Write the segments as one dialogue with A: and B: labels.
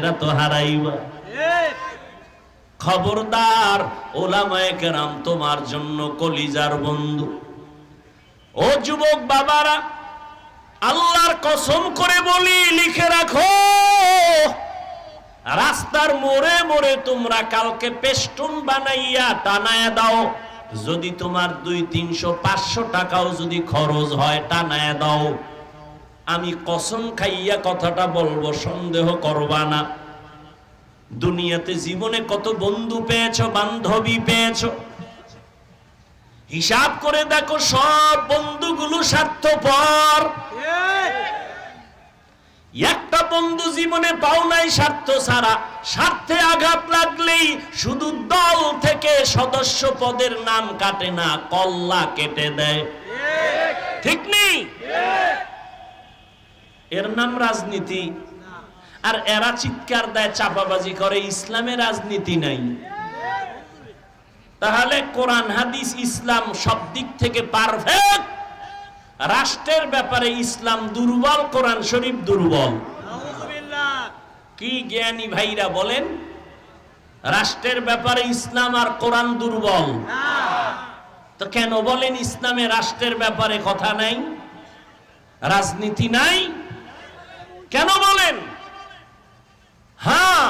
A: আখিরাত হারাইবা। খবরদার, ওলামায়ে কেরাম তোমার জন্য কলিজার বন্ধু। ও যুবক বাবারা, আল্লাহর কসম করে বলি, লিখে রাখো, রাস্তার মোড়ে মোড়ে তোমরা কালকে পেস্টুন বানাইয়া টানায়া দাও। যদি তোমার 200-300-500 টাকাও যদি খরচ হয়, টানায়া দাও। আমি কসম খাইয়া কথাটা বলবো, সন্দেহ করবা না। দুনিয়াতে জীবনে কত বন্ধু পেয়েছো, বান্ধবী পেয়েছো, হিসাব করে দেখো, সব বন্ধুগুলো স্বার্থপর। একটা বন্ধু জীবনে পাও নাই স্বার্থ ছাড়া। স্বার্থে আঘাত লাগলেই শুধু দল থেকে সদস্য পদের নাম কাটে না, কল্লা কেটে দেয়। ঠিক নেই? এর নাম রাজনীতি। আর এরা চিৎকার দেয়, চাপাবাজি করে, ইসলামে রাজনীতি নাই। তাহলে কোরআন হাদিস ইসলাম সব দিক থেকে পারফেক্ট। রাষ্ট্রের ব্যাপারে ইসলাম দুর্বল, কোরআন শরীফ দুর্বল। কি জ্ঞানী ভাইরা বলেন, রাষ্ট্রের ব্যাপারে ইসলাম আর কোরআন দুর্বল? তো কেন বলেন ইসলামে রাষ্ট্রের ব্যাপারে কথা নাই, রাজনীতি নাই? কেন বলেন? হ্যাঁ,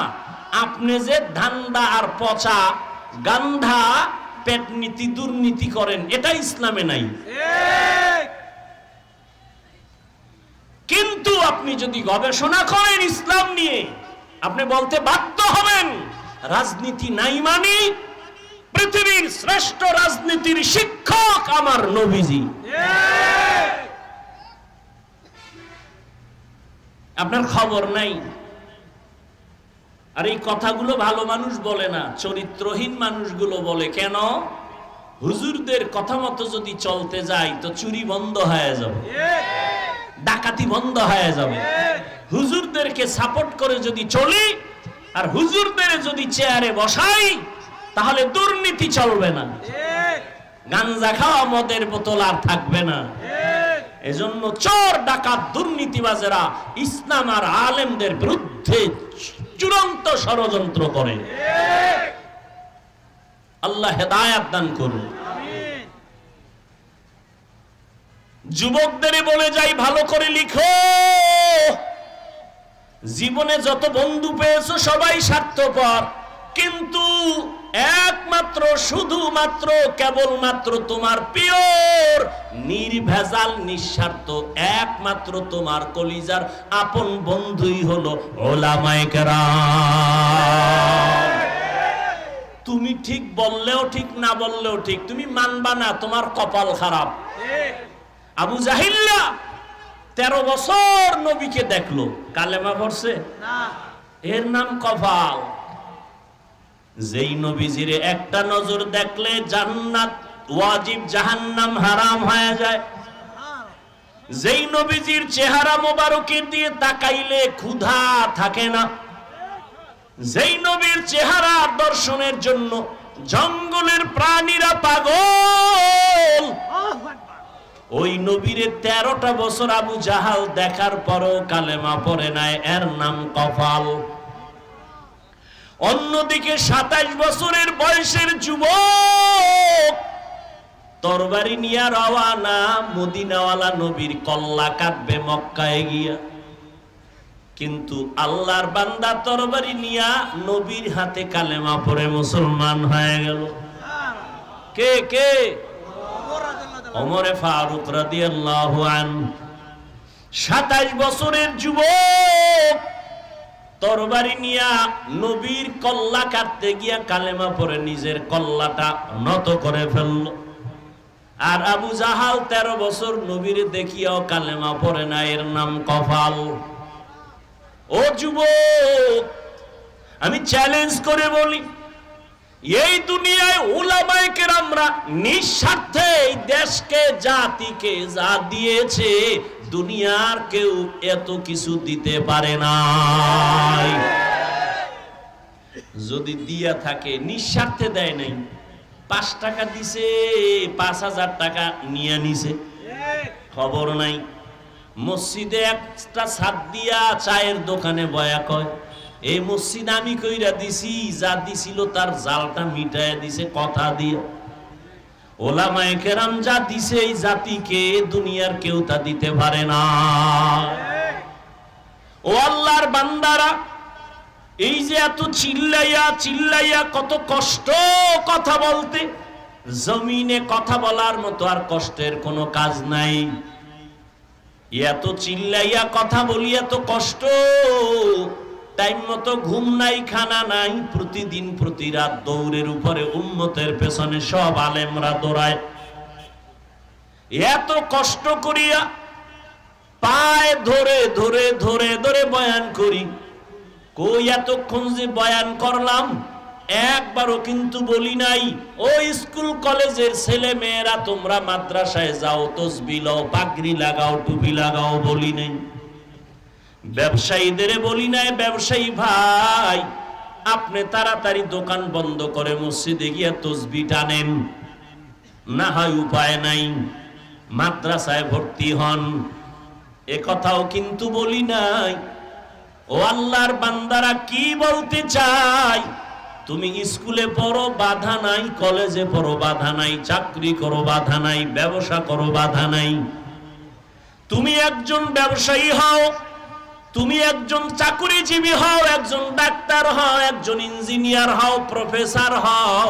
A: আপনি যে ধান্দা আর পচা গান্ধা পেট নীতি দুর্নীতি করেন, এটা ইসলামে নাই। কিন্তু আপনি যদি গবেষণা করেন ইসলাম নিয়ে, আপনি বলতে বাধ্য হবেন রাজনীতি নাই মানে পৃথিবীর শ্রেষ্ঠ রাজনীতির শিক্ষক আমার নবীজি। আপনার খবর নাই। আর এই কথাগুলো ভালো মানুষ বলে না, চরিত্রহীন মানুষগুলো বলে। কেন? হুজুরদের কথা মতো যদি চলতে যাই তো চুরি বন্ধ হয়ে যাবে, ডাকাতি বন্ধ হয়ে যাবে। হুজুরদেরকে সাপোর্ট করে যদি চলি আর হুজুরদের যদি চেয়ারে বসাই, তাহলে দুর্নীতি চলবে না, গাঞ্জা খাওয়া, মদের বোতল আর থাকবে না। এজন্য চোর, ডাকাত, দুর্নীতিবাজেরা ইসলাম আর আলেমদের বিরুদ্ধে চূড়ান্ত ষড়যন্ত্র করে। আল্লাহ হেদায়েত দান করুন। যুবকদের বলে যাই, ভালো করে লিখো, জীবনে যত বন্ধু পেয়েছো সবাই স্বার্থপর, কিন্তু একমাত্র শুধুমাত্র কেবলমাত্র তোমার পিওর নির্ভেজাল নিঃস্বার্থ একমাত্র তোমার কলিজার আপন বন্ধুই হলো ওলামায়ে কেরাম। তুমি ঠিক বললেও ঠিক, না বললেও ঠিক, তুমি মানবা না, তোমার কপাল খারাপ। আবু জাহিল্লা 13 বছর নবীকে দেখলো, কালেমা পড়ছে না, এর নাম কপাল। যেই নবীজিরে একটা নজর দেখলে জান্নাত ওয়াজিব, জাহান্নাম হারাম হয়ে যায়। যেই নবীজির চেহারা মোবারকের দিয়ে তাকাইলে ক্ষুধা থাকে না। যেই নবীর চেহারা দর্শনের জন্য জঙ্গলের প্রাণীরা পাগল, ওই নবীরে 13টা বছর আবু জাহাল দেখার পরও কালেমা পড়ে নাই, এর নাম কপাল। অন্যদিকে 27 বছরের বয়সের যুবক তরবারি নিয়ে রওয়ানা, মদিনাওয়ালা নবীর কল্লা কাটবে মক্কায় গিয়া। কিন্তু আল্লাহর বান্দা তরবারি নিয়া নবীর হাতে কালেমা পড়ে মুসলমান হয়ে গেল। কে কে? ওমর ফারুক রাদিয়াল্লাহু আনহু। 27 বছরের যুবক তরবারি নিয়া নবীর কল্লা কাটতে গিয়া কালেমা পড়ে নিজের কল্লাটা নত করে ফেলল। আর আবু জাহাল 13 বছর নবীর দেখিয়াও কালেমা পড়ে না, এর নাম কপাল। ও যুবক, আমি চ্যালেঞ্জ করে বলি, এই দুনিয়ায় উলামায়ে কেরামরা নিঃস্বার্থে দেশকে, জাতিকে যা দিয়েছে দুনিয়ার কেউ এত কিছু দিতে পারে না। যদি দিয়া থাকে নিঃস্বার্থে দেয় নাই। 5 টাকা দিছে, 5000 টাকা নিয়ে নিছে, খবর নাই। মসজিদে একটা ছাদ দিয়া চায়ের দোকানে বয়া কয়, এই মসজিদ আমি কইরা দিছি, যা দিছিল তার জালটা মিটায় দিছে কথা দিয়ে। ওলামায়ে কেরাম যা দিছে এই জাতিকে দুনিয়ার কেউ তা দিতে পারে না। ও আল্লাহর বান্দারা, এই যে এত চিল্লাইয়া চিল্লাইয়া কত কষ্ট কথা বলতে, জমিনে কথা বলার মতো আর কষ্টের কোনো কাজ নাই। এত চিল্লাইয়া কথা বলি, এত কষ্ট, টাইম মতো ঘুম নাই, খানা নাই, প্রতিদিন প্রতি রাত দৌড়ের উপরে উম্মতের পেছনে সব আলেমরা দৌড়ায়। এত কষ্ট করিয়া পায়ে ধরে ধরে ধরে ধরে বয়ান করি, কই এতক্ষণ যে বয়ান করলাম একবারও কিন্তু বলি নাই ও স্কুল কলেজের ছেলে মেয়েরা তোমরা মাদ্রাসায় যাও, তসবিহ লও, পাগড়ি লাগাও, টুপি লাগাও, বলি নাই। ব্যবসায়ীদের বলি নাই, ব্যবসায়ী ভাই আপনি তাড়াতাড়ি দোকান বন্ধ করে মসজিদে গিয়া তসবিহ টানেন, না হয় উপায় নাই, মাদ্রাসায় ভর্তি হন, এ কথাও কিন্তু বলি নাই। ও আল্লাহর বান্দারা, কি বলতে চাই, তুমি স্কুলে পড়ো বাধা নাই, কলেজে পড়ো বাধা নাই, চাকরি করো বাধা নাই, ব্যবসা করো বাধা নাই। তুমি একজন ব্যবসায়ী হও, তুমি একজন চাকরিজীবী হও, একজন ডাক্তার হও, একজন ইঞ্জিনিয়ার হও, প্রফেসর হও,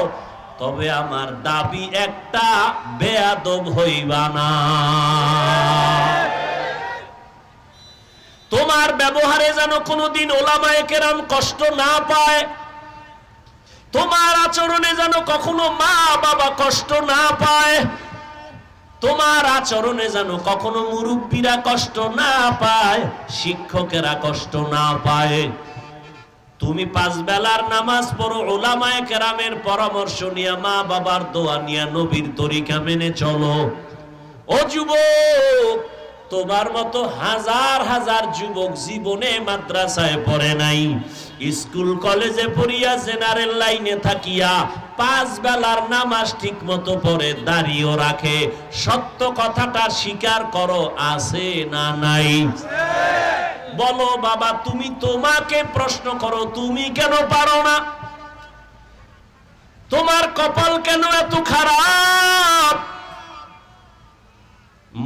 A: তবে আমার দাবি একটা, বেয়াদব হইবা না। তোমার ব্যবহারে যেন কোনোদিন ওলামায়ে কেরাম কষ্ট না পায়, তোমার আচরণে যেন কখনো মা বাবা কষ্ট না পায়, তোমার আচরণে যেন কখনো মুরব্বীরা কষ্ট না পায়, শিক্ষকেরা কষ্ট না পায়। তুমি 5 বেলার নামাজ পড়ো, ওলামায়ে কেরামের পরামর্শ নিয়ে, মা বাবার দোয়া নিয়ে, নবীর তরিকা মেনে চলো। ও যুবক, তোমার মতো হাজার হাজার যুবক জীবনে মাদ্রাসায় পড়ে নাই, স্কুল কলেজে পড়িয়া জেনারেল লাইনে থাকিয়া 5 বেলার নামাজ ঠিক মতো পড়ে, দাঁড়িয়েও রাখে। সত্য কথাটা স্বীকার করো, আছে না নাই? বলো বাবা, তুমি তোমাকে প্রশ্ন করো, তুমি কেন পারো না? তোমার কপাল কেন এত খারাপ?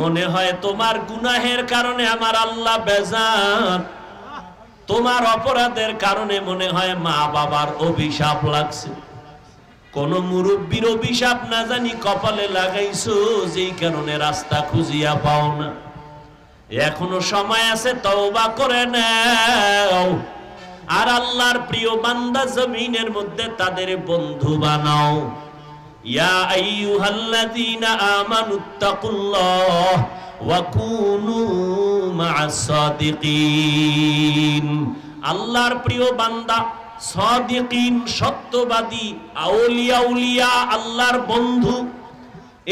A: মনে হয় তোমার গুনাহের কারণে আমার আল্লাহ বেজার, তোমার অপরাধের কারণে মনে হয় মা বাবার অভিশাপ লাগছে, কোন মুরব্বীর অভিশাপ না জানি কপালে লাগাইছো, যেই কারণে রাস্তা খুঁজিয়া পাও না। এখনো সময় আছে, তওবা করে নাও, আর আল্লাহর প্রিয় বান্দা জমিনের মধ্যে তাদের বন্ধু বানাও। ইয়া আইয়ুহাল্লাযীনা আমানুত্তাকুল্লাহ ওয়া কুনু মা'আস সাদিকিন। আল্লাহর প্রিয় বান্দা, সাদিকিন সত্যবাদী, আউলিয়া উলিয়া আল্লাহর বন্ধু,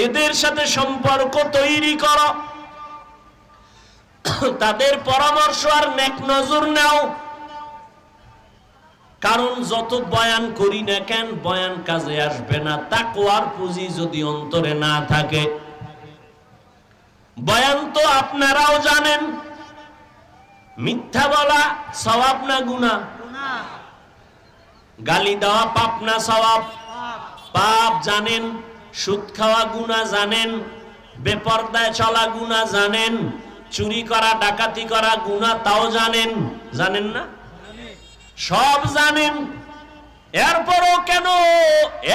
A: এদের সাথে সম্পর্ক তৈরি করো, তাদের পরামর্শ আর নেক নজর নাও। কারণ যত বয়ান করি না কেন, বয়ান কাজে আসবে না তাকওয়ার পুঁজি যদি অন্তরে না থাকে। বয়ান তো আপনারাও জানেন, মিথ্যা বলা সওয়াব না গুনাহ? গালি দেওয়া পাপ না সওয়াব? পাপ জানেন। সুদ খাওয়া গুনাহ জানেন, বেপরদায় চলা গুনাহ জানেন, চুরি করা ডাকাতি করা গুনাহ তাও জানেন, জানেন না? সব জানেন, এরপরও কেন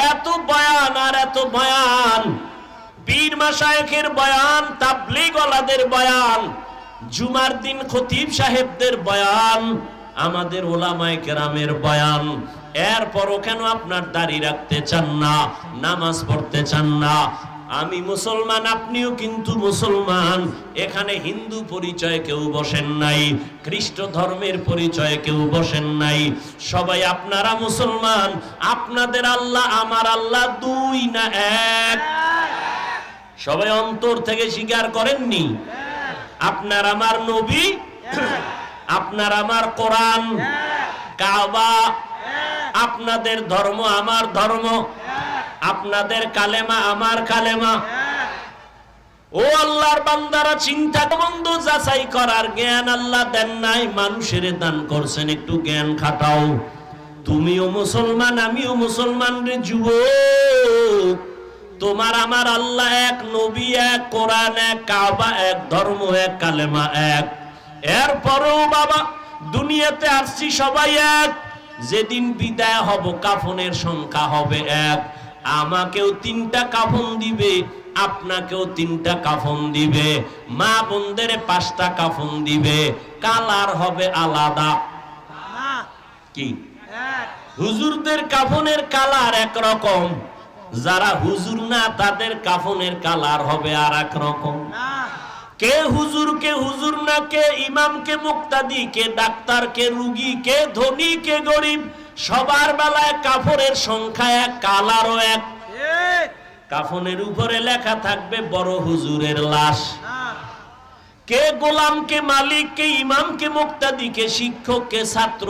A: এত বয়ান আর এত বয়ান? পীর মাশায়েখের বয়ান, তাবলীগ ওয়ালাদের বয়ান, জুমার দিন খতিব সাহেবদের বয়ান, আমাদের ওলামায়ে কেরামের বয়ান, এরপরও কেন আপনার দাড়ি রাখতে চান না, নামাজ পড়তে চান না? আমি মুসলমান, আপনিও কিন্তু মুসলমান। এখানে হিন্দু পরিচয়ে কেউ বসেন নাই, খ্রিস্ট ধর্মের পরিচয়ে কেউ বসেন নাই, সবাই আপনারা মুসলমান। আপনাদের আল্লাহ আমার আল্লাহ দুই না এক? সবাই অন্তর থেকে স্বীকার করেননি? আপনার আমার নবী, আপনার আমার কোরআন, কাবা, আপনাদের ধর্ম আমার ধর্ম, আপনাদের কালেমা আমার কালেমা। ও আল্লাহর বান্দারা, চিন্তা মন্দ যাচাই করার জ্ঞান আল্লাহ দেন নাই, মানুষের দান করছেন, একটু জ্ঞান খাটাও। তুমিও মুসলমান, আমিও মুসলমান রে যুবক। তোমার আমার আল্লাহ এক, নবী এক, কোরআন এক, কাবা এক, ধর্ম এক, কালেমা এক। এরপরেও বাবা দুনিয়াতে আসছি সবাই এক। যেদিন বিদায় হব কাফনের সংখ্যা হবে এক। আমাকেও 3টা কাফন দিবে, আপনাকেও 3টা কাফন দিবে, মা বোনদের 5টা কাফন দিবে, কালার হবে আলাদা। কি হুজুরদের কাফনের কালার একরকম, যারা হুজুর না তাদের কাফনের কালার হবে আর এক রকম। কে হুজুর, কে হুজুর না, কে ইমাম, কে মুক্তাদি, কে ডাক্তার, কে রুগী, কে ধনী, কে গরিব, সবার বেলায় কাফনের সংখ্যা এক, কালারও এক। কাফনের উপরে লেখা থাকবে বড় হুজুরের লাশ। কে গোলাম, কে মালিক, কে ইমাম, কে মুক্তাদি, কে শিক্ষক, কে ছাত্র।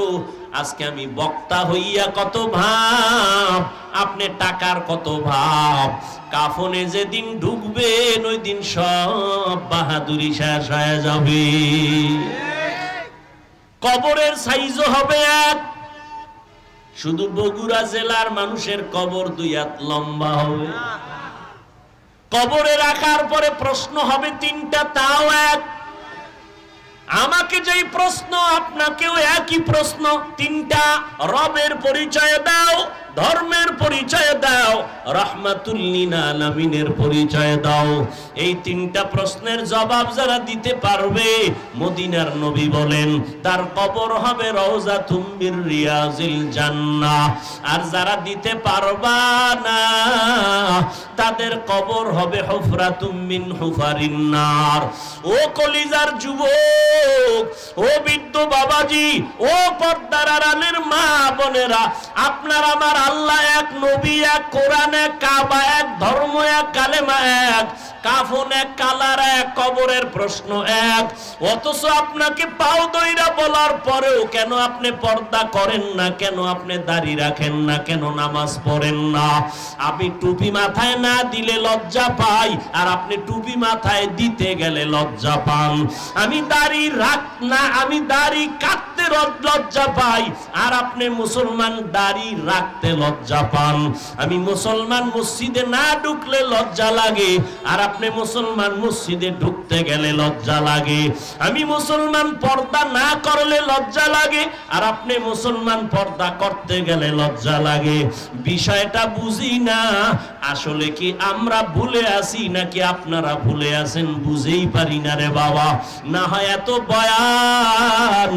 A: আজকে আমি বক্তা হইয়া কত ভাব, আপনি টাকার কত ভাব। কাফনে যেদিন ঢুকবেন ওই দিন সব বাহাদুরি শেষ হয়ে যাবে। কবরের সাইজও হবে এক। শুধু বগুড়া জেলার মানুষের কবর 2 হাত লম্বা হবে। কবরে রাখার পরে প্রশ্ন হবে 3টা, তাও এক। আমাকে যেই প্রশ্ন আপনাকেও একই প্রশ্ন। 3টা, রবের পরিচয় দাও, ধর্মের পরিচয় দাও, রাহমাতুল লিল আলামিনের পরিচয় দাও। এই 3টা প্রশ্নের জবাব যারা দিতে পারবে, মদিনার নবী বলেন তার কবর হবে রওজাতুম মির রিয়াজিল জান্নাহ। আর যারা দিতে পারবা না তাদের কবর হবে হুফরাতুম মিন হুফারিন নার। ও কলিজার যুবক, ও বৃদ্ধ বাবাজি, ও পর্দার আড়ালের মা বোনেরা, আপনার আমার আল্লাহ এক, নবী এক, কোরআন এক, কাবা এক, ধর্ম এক, কালেমা এক, কাফন এক, কালার এক, কবরের প্রশ্ন এক। অথচ আপনাকে পাও দইরা বলার পরেও কেন আপনি পর্দা করেন না, কেন আপনি দাড়ি রাখেন না, কেন নামাজ পড়েন না? আমি টুপি মাথায় না দিলে লজ্জা পাই, আর আপনি টুপি মাথায় দিতে গেলে লজ্জা পান। আমি দাড়ি রাখ না, আমি দাড়ি কাটতে লজ্জা পাই, আর আপনি মুসলমান দাড়ি রাখতে লজ্জা পান। আমি মুসলমান মসজিদে না ঢুকলে লজ্জা লাগে, আর আপনি মুসলমান মসজিদে ঢুকতে গেলে লজ্জা লাগে। আমি মুসলমান পর্দা না করলে লজ্জা লাগে, আর আপনি মুসলমান পর্দা করতে গেলে লজ্জা লাগে। বিষয়টা বুঝি না, আসলে কি আমরা ভুলে আছি নাকি আপনারা ভুলে আছেন বুঝেই পারি না রে বাবা। না হয় এত বয়ান,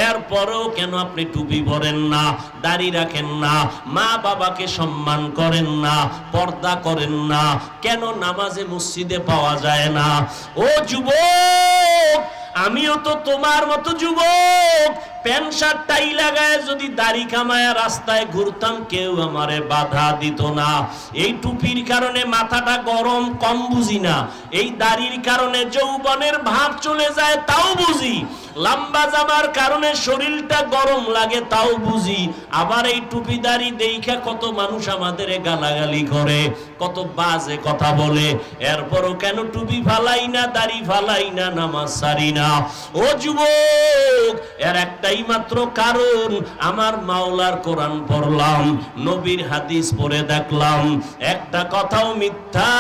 A: এরপরেও কেন আপনি টুপি পরেন না, দাড়ি রাখেন না, মা বাবাকে সম্মান করেন না, পর্দা করেন না? কেন নামাজে মসজিদে পাওয়া যায় না? ও যুবক, আমিও তো তোমার মতো যুবক। প্যান্ট শার্ট টাই লাগায় যদি দাড়ি কামায়া রাস্তায় ঘুরতাম, কেউ আমারে বাধা দিত না। এই টুপির কারণে মাথাটা গরম, কম বুঝি না। এই দাড়ির কারণে যৌবনের ভাব চলে যায়, তাও বুঝি। লম্বা জামার কারণে শরীরটা গরম লাগে, তাও বুঝি। আবার এই টুপি দাড়ি দেইখা কত মানুষ আমাদের গালাগালি করে, কত বাজে কথা বলে। এরপরও কেন টুপি ফালাই না, দাড়ি ফালাই না, নামাজ সারি না? ও যুবক, এর একটাই মাত্র কারণ, আমার মাওলার কোরআন পড়লাম, নবীর হাদিস পড়ে দেখলাম, একটা কথাও মিথ্যা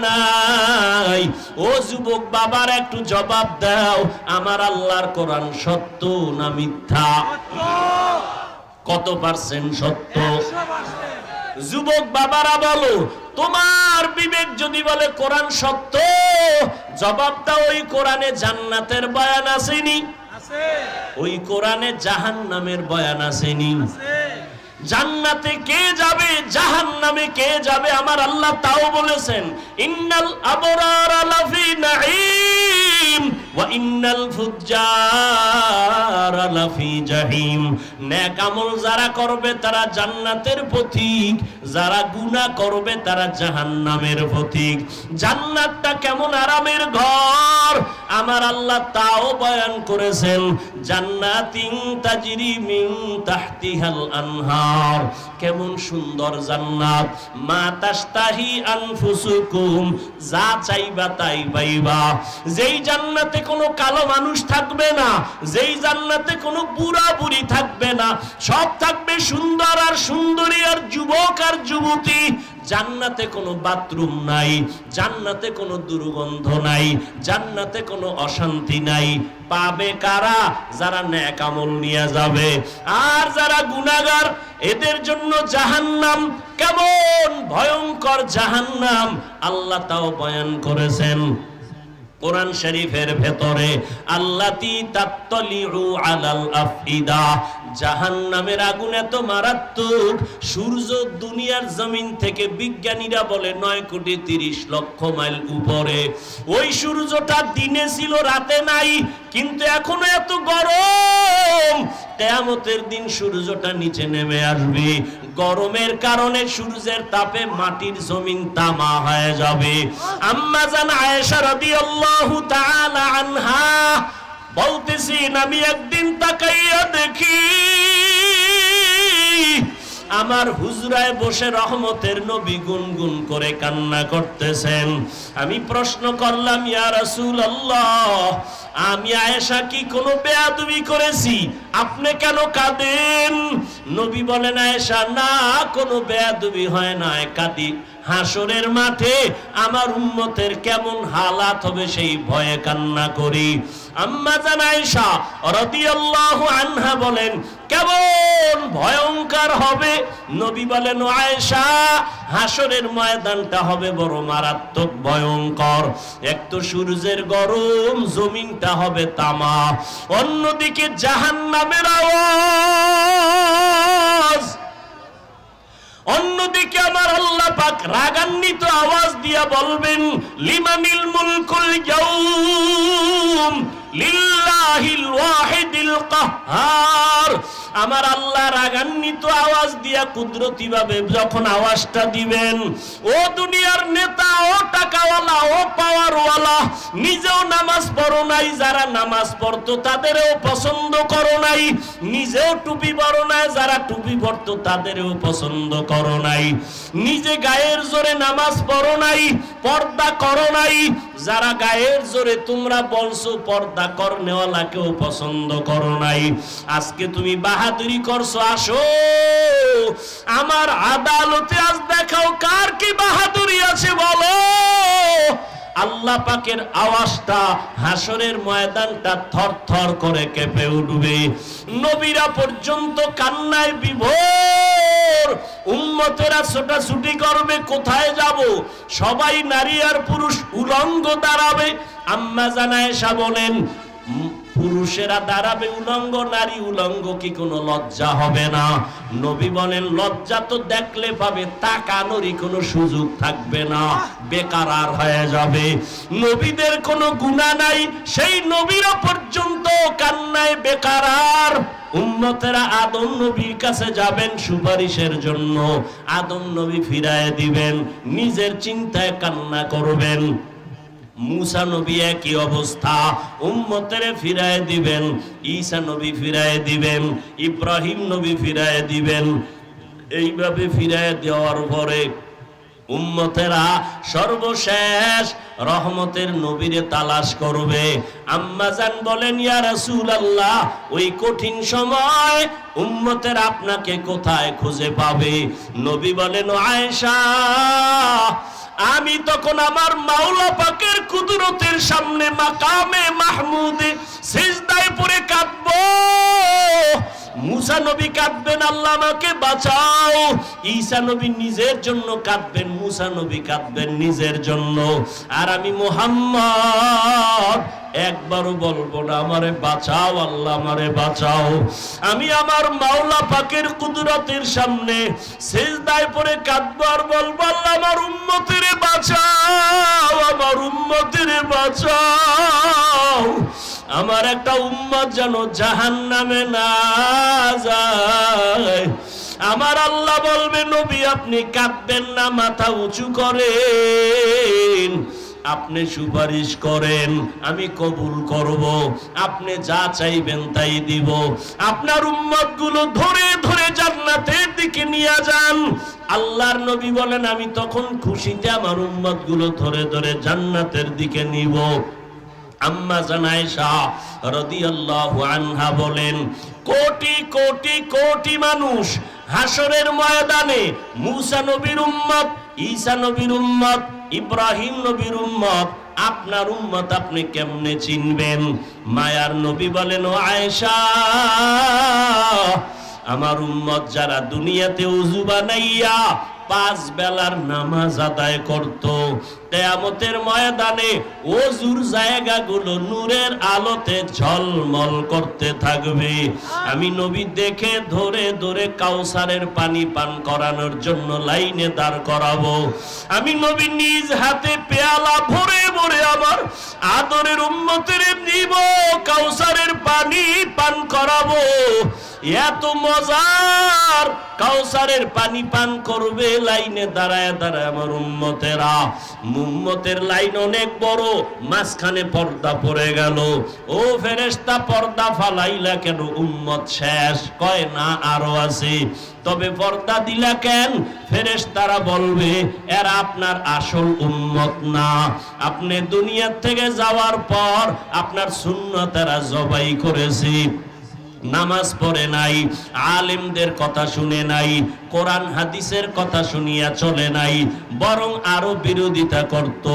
A: নাই। ও যুবক বাবার একটু জবাব দাও, আমার আল্লাহর কোরআন সত্য না মিথ্যা? কত পার্সেন্ট সত্য? যুবক বাবারা বলো, তোমার বিবেক যদি বলে কোরআন সত্য, জবাব দাও, ওই কোরআনে জান্নাতের বয়ান আসেনি? ওই কোরআনে জাহান্নামের বয়ান আসেনি? জান্নাতে কে যাবে, জাহান্নামে কে যাবে, আমার আল্লাহ তাও বলেছেন, ইন্নাল আবরারা লাফি নাঈম ওয়া ইন্নাল ফুজ্জারা লাফি জাহিম। নেক আমল যারা করবে তারা জান্নাতের পথিক, যারা গুনাহ করবে তারা জাহান্নামের পথিক। জান্নাতটা কেমন আরামের ঘর আমার আল্লাহ তাও বয়ান করেছেন। জান্নাতিন তাজরি মিন তাহতিহাল আনহার, কেমন সুন্দর জান্নাত। মা তাশতাহি আনফুসুকুম, যা চাইবা তাই পাইবা। যেই জান্নাতে কোনো কালো মানুষ থাকবে না, যেই জান্নাতে কোনো বুড়া বুড়ি থাকবে না, সব থাকবে সুন্দর আর সুন্দরী আর যুবক আর যুবতী। জান্নাতে কোনো বাথরুম নাই, জান্নাতে কোনো দুর্গন্ধ নাই, জান্নাতে কোনো অশান্তি নাই। পাবে কারা? যারা নেক আমল নিয়ে যাবে। আর যারা গুনাহগার এদের জন্য জাহান্নাম, কেমন ভয়ঙ্কর জাহান্নাম আল্লাহ তাও বয়ান করেছেন কোরআন শরীফের ভেতরে। আল্লাতী তাত্তালিউ আলাল আফইদা, জাহান্নামের আগুন এত মারাত্মক, সূর্য দুনিয়ার জমিন থেকে বিজ্ঞানীরা বলে 9,30,00,000 মাইল উপরে। ওই সূর্যটা দিনে ছিল, রাতে নাই, কিন্তু এখনো এত গরম। কিয়ামতের দিন সূর্যটা নিচে নেমে আসবে, গরমের কারণে সূর্যের তাপে মাটির জমিন তামা হয়ে যাবে। আম্মা জান আয়েশা রাদিয়াল্লাহু তাআলা আনহা বলতেছেন, আমি একদিন তাকাইয়া দেখি আমার হুজরায় বসে রহমতের নবী গুনগুন করে কান্না করতেছেন। আমি প্রশ্ন করলাম, ইয়া রাসূলুল্লাহ, আমি আয়েশা কি কোনো বেয়াদবি করেছি? আপনি কেন কাঁদেন? নবী বলেন, আয়েশা, না, কোনো বেয়াদবি হয় না, কাঁদি হাসরের মাঠে আমার উম্মতের কেমন হালাত হবে সেই ভয়ে কান্না করি। আম্মা জান আয়েশা রাদিয়াল্লাহু আনহা বলেন, কেমন ভয়ঙ্কর হবে? নবী বলেন, আয়েশা, হাসরের ময়দানটা হবে বড় মারাত্মক ভয়ঙ্কর। এক তো সূর্যের গরম, জমিনটা হবে তামা, অন্যদিকে জাহান্নামের আওয়াজ, অন্যদিকে আমার আল্লাহ পাক রাগান্বিত আওয়াজ দিয়া বলবেন, লিমানিল মুলকুল ইয়াউম লিল্লাহিল ওয়াহিদিল কাহ্হার। আমার আল্লাহ রাগান্বিত আওয়াজ দিয়া কুদরতি ভাবে যখন আওয়াজটা দিবেন, ও দুনিয়ার নেতা, ও টাকাওয়ালা, ও পাওয়ারওয়ালা, নিজেও নামাজ পড়ো নাই, যারা নামাজ পড়তো তাদেরও পছন্দ করো নাই, নিজেও টুপি পরো নাই, যারা টুপি পড়তো তাদেরও পছন্দ করো নাই, নিজে গায়ের জোরে নামাজ পড়ো নাই, পর্দা করো নাই, যারা গায়ের জোরে তোমরা বলছো পর্দা করনেওয়ালাকেও পছন্দ করো নাই। আজকে তুমি বাহাদুরি করছো, আসো আমার আদালতে আজ দেখাও কার কি বাহাদুরি আছে বলো। আল্লাহ পাকের আওয়াজটা, হাসরের ময়দানটা থরথর করে কেঁপে উঠবে। নবীরা পর্যন্ত কান্নায় বিভোর, উম্মতেরা ছোটাছুটি করবে, কোথায় যাব? সবাই নারী আর পুরুষ উলঙ্গ দাঁড়াবে। আম্মা জান আয়েশা বলেন, পুরুষেরা দাঁড়াবে উলঙ্গ, নারী উলঙ্গ, কি কোনো লজ্জা হবে না? নবী বলেন, লজ্জা তো দেখলে পাবে, তাকানোরই কোনো সুযোগ থাকবে না, বেকারার হয়ে যাবে। নবীদের কোনো গুনাহ নাই, সেই নবীরা পর্যন্ত কান্নায় বেকারার। উম্মতেরা আদম নবীর কাছে যাবেন সুপারিশের জন্য, আদম নবী ফিরায় দিবেন, নিজের চিন্তায় কান্না করবেন। মুসা নবী একই অবস্থা, উম্মতেরে ফিরায় দিবেন, ঈসা নবী ফিরায় দিবেন, ইব্রাহিম নবী ফিরায় দিবেন। এইভাবে ফিরায় দেওয়ার পরে উম্মতেরা সর্বশেষ রহমতের নবীরে তালাশ করবে। আম্মা জান বলেন, ইয়া রাসূলুল্লাহ, ওই কঠিন সময় উম্মতের আপনাকে কোথায় খুঁজে পাবে? নবী বলেন, আয়েশা, আমি তখন আমার মাওলা পাকের কুদরতের সামনে মাকামে মাহমুদে সিজদায় পড়ে কাঁদবো। মুসা নবী কাঁদবেন, আল্লাহ আমাকে বাঁচাও। ঈসা নবী নিজের জন্য কাঁদবেন, মুসা নবী কাঁদবেন নিজের জন্য। আর আমি মুহাম্মদ একবারও বলবো না আমারে বাঁচাও আল্লাহ, আমারে বাঁচাও। আমি আমার মাওলা পাকের কুদরতের সামনে সিজদায় পড়ে কাঁদবো আর বলবো, আল্লাহ আমার উম্মতের বাঁচাও, আমার উম্মতের বাঁচাও। আমার একটা উম্মত যেন জাহান্নামে না যায়। আমার আল্লাহ বলবে, নবী আপনি কাঁদবেন না, মাথা উঁচু করেন, আপনি সুপারিশ করেন, আমি কবুল করব। আপনি যা চাইবেন তাই দিব। আপনার উম্মতগুলো ধরে ধরে জান্নাতের দিকে নিয়ে যান। আল্লাহর নবী বলেন, আমি তখন খুশিতে আমার উম্মতগুলো ধরে ধরে জান্নাতের দিকে নিব। আম্মা জান আয়েশা রাদিয়াল্লাহু আনহা বলেন, কোটি কোটি কোটি মানুষ হাসরের ময়দানে মুসা নবীর উম্মত, ঈসা নবীর উম্মত, ইব্রাহিম নবীর উম্মত, আপনার উম্মত আপনি কেমনে চিনবেন? মায়ার নবী বলেন, ও আয়েশা, আমার উম্মত যারা দুনিয়াতে ওযু বানাইয়া 5 বেলার নামাজ আদায় করত, কিয়ামতের ময়দানে ওযুর জায়গাগুলো নূরের আলোতে ঝলমল করতে থাকবে। আমি নবী দেখে ধরে ধরে কাউসারের পানি পান করানোর জন্য লাইনে দাঁড় করাবো। আমি নবী নিজ হাতে পেয়ালা ভরে ভরে আমার আদরের উম্মতের নিব, কাউসারের পানি পান করাবো। এত মজার, কাউসারের পানি পান করবে লাইনে দাঁড়ায় দাঁড়ায় আমার উম্মতেরা। উম্মতের লাইন অনেক বড়, মাঝখানে পর্দা পড়ে গেল। ও ফেরেশতা, পর্দা ফালাইলা কেন? উম্মত শেষ। কয় না, আরো আছে। তবে পর্দা দিলা কেন? ফেরেশতারা বলবে, এরা আপনার আসল উম্মত না। আপনি দুনিয়া থেকে যাওয়ার পর আপনার সুন্নতেরা জবাই করেছে, নামাজ পড়ে নাই, আলেমদের কথা শুনে নাই, কোরআন হাদিসের কথা শুনিয়া চলে নাই, বরং আরো বিরোধিতা করত।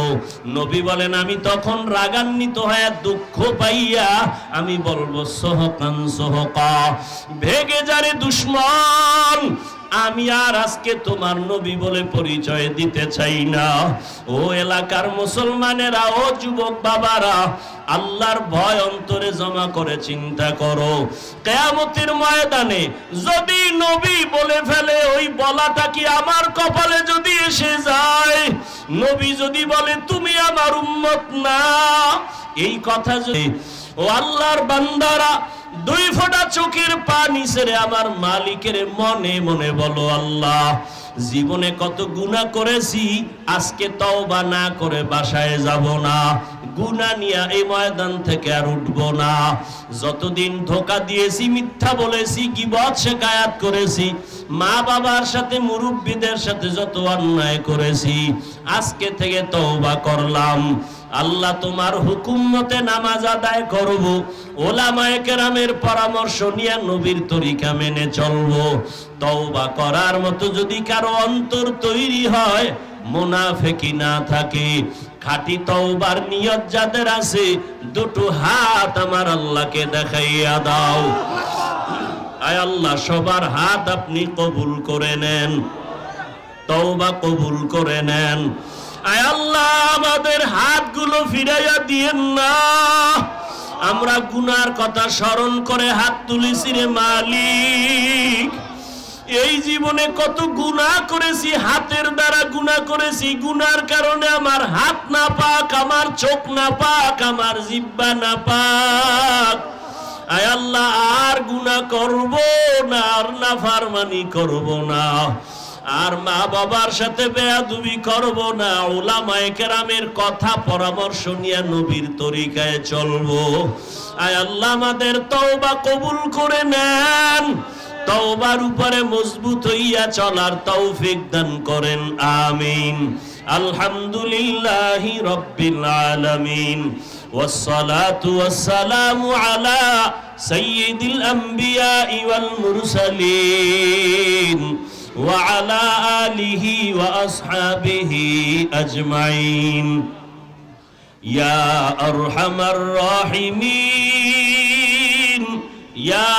A: নবী বলেন, আমি তখন রাগান্বিত হয়ে দুঃখ পাইয়া আমি বলবো, সোহকান সোহকা, ভেগে যারে দুশ্মন। আমি আর আজকে তোমার নবী বলে পরিচয় দিতে চাই না। ও এলাকার মুসলমানেরা, ও যুবক বাবারা, আল্লাহর ভয় অন্তরে জমা করে চিন্তা করো। কিয়ামতের ময়দানে যদি নবী বলে ফেলে, ওই বলাটা কি আমার কপালে যদি এসে যায়, নবী যদি বলে তুমি আমার উম্মত না, এই কথা যদি, ও আল্লাহর বান্দারা, 2 ফোঁটা চোখের পানি ছেড়ে আমার মালিকের মনে মনে বলো, আল্লাহ জীবনে কত গুনাহ করেছি, আজকে তওবা না করে বাসায় যাব না, গুনাহ নিয়ে এই ময়দান থেকে আর উঠব না। যতদিন ধোঁকা দিয়েছি, মিথ্যা বলেছি, গীবত শিকায়াত করেছি, মা বাবার সাথে মুরব্বীদের সাথে যত অন্যায় করেছি, আজকে থেকে তওবা করলাম। আল্লাহ তোমার হুকুম মতে নামাজ আদায় করব, ওলামায়ে কেরামের পরামর্শ নিয়ে নবীর তরিকা মেনে চলব। তওবা করার মতো যদি কারো অন্তর তৈরি হয়, মুনাফিকি না থাকে, খাঁটি তওবার নিয়ত যাদের আছে, 2টো হাত আমার আল্লাহকে দেখাইয়া দাও। আয় আল্লাহ, সবার হাত আপনি কবুল করে নেন, তওবা কবুল করে নেন। আয় আল্লাহ, আমাদের হাতগুলো ফিরাইয়া দিয়েন না। আমরা গুনার কথা স্মরণ করে হাত তুলেছি রে মালিক। এই জীবনে কত গুনাহ করেছি, হাতের দ্বারা গুনাহ করেছি, গুনার কারণে আমার হাত না পাক, আমার চোখ না পাক, আমার জিহ্বা না পাক। আয় আল্লাহ, আর গুনাহ করব না, আর নাফরমানি করব না, আর মা বাবার সাথে বেয়াদবি করব না, উলামায়ে কেরামের কথা পরামর্শ নিয়ে নবীর তরিকায় চলবো। আয় আল্লাহ, আমাদের তওবা কবুল করে নেন, তওবার উপরে মজবুত হইয়া চলার তৌফিক দান করেন, আমিন। আলহামদুলিল্লাহি রাব্বিল আলামিন, والصلاة والسلام على سيد الأنبياء والمرسلين وعلى آله وأصحابه أجمعين يا أرحم الراحمين يا